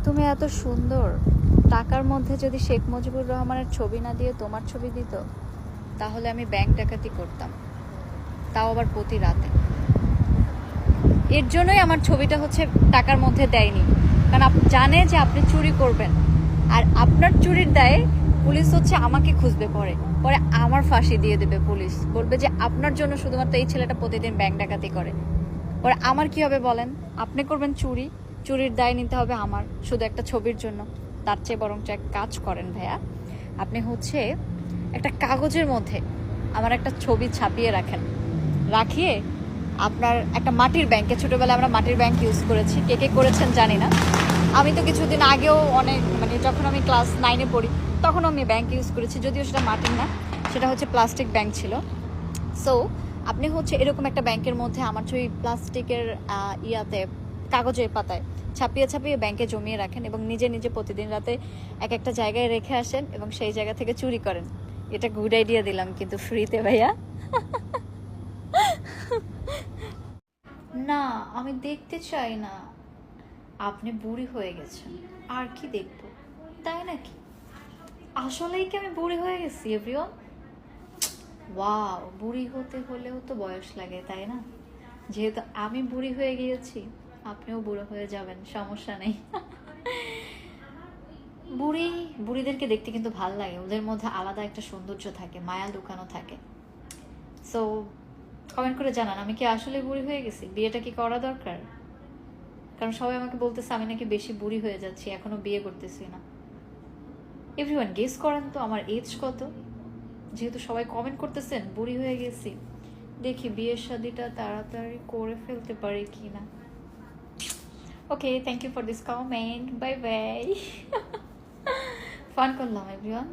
তুমি এত সুন্দর, টাকার মধ্যে যদি শেখ মুজিবুর রহমানের ছবি না দিয়ে তোমার ছবি দিত, তাহলে আমি ব্যাংক ডাকাতি করতাম, তাও আবার প্রতি রাতে। এর জন্যই আমার ছবিটা হচ্ছে টাকার মধ্যে দেয়নি, কারণ জানে যে আপনি চুরি করবেন, আর আপনার চুরির দায়ে পুলিশ হচ্ছে আমাকে খুঁজবে, পরে পরে আমার ফাঁসি দিয়ে দেবে পুলিশ, বলবে যে আপনার জন্য শুধুমাত্র এই ছেলেটা প্রতিদিন ব্যাংক ডাকাতি করে। পরে আমার কি হবে বলেন? আপনি করবেন চুরি, চুরির দায় নিতে হবে আমার, শুধু একটা ছবির জন্য। তার চেয়ে বরঞ্চ এক কাজ করেন ভাইয়া, আপনি হচ্ছে একটা কাগজের মধ্যে আমার একটা ছবি ছাপিয়ে রাখেন, রাখিয়ে আপনার একটা মাটির ব্যাংকে, ছোটোবেলায় আমরা মাটির ব্যাংক ইউজ করেছি, কে কে করেছেন জানি না, আমি তো কিছুদিন আগেও অনেক, মানে যখন আমি ক্লাস 9-এ পড়ি তখন আমি ব্যাংক ইউজ করেছি, যদিও সেটা মাটির না, সেটা হচ্ছে প্লাস্টিক ব্যাংক ছিল। সো আপনি হচ্ছে এরকম একটা ব্যাংকের মধ্যে আমার ছবি প্লাস্টিকের ইয়াতে, কাগজের পাতায় ছাপিয়ে ছাপিয়ে ব্যাংকে জমিয়ে রাখেন, এবং নিজে নিজে প্রতিদিন রাতে এক একটা জায়গায় রেখে আসেন এবং সেই জায়গা থেকে চুরি করেন। এটা গুড আইডিয়া দিলাম কিন্তু ফ্রিতে ভাইয়া। না, আমি দেখতে চাই না। আপনি বুড়ি হয়ে গেছেন, আর কি দেখবো? তাই নাকি? আসলেই কি আমি বুড়ি হয়ে গেছি এভরিওয়ান? ওয়াও, বুড়ি হতে হলেও তো বয়স লাগে, তাই না? যেহেতু আমি বুড়ি হয়ে গিয়েছি, আপনিও বুড়ো হয়ে যাবেন, সমস্যা নেই। বুড়ি, বুড়িদেরকে দেখতে কিন্তু ভাল লাগে, ওদের মধ্যে আলাদা একটা সৌন্দর্য থাকে, মায়া লুকানো থাকে। সো কমেন্ট করে জানান, আমি কি আসলে বুড়ি হয়ে গেছি? বিয়েটা কি করা দরকার? কারণ সবাই আমাকে বলতেছে আমি নাকি বেশি বুড়ি হয়ে যাচ্ছি, এখনো বিয়ে করতেছি না। এভরিওয়ান গেস করেন তো আমার এজ কত? যেহেতু সবাই কমেন্ট করতেছেন বুড়ি হয়ে গেছি, দেখি বিয়ের শাদিটা তাড়াতাড়ি করে ফেলতে পারি কি না। Okay, thank you for this comment, bye bye. Fun করলাম এভরিওয়ান।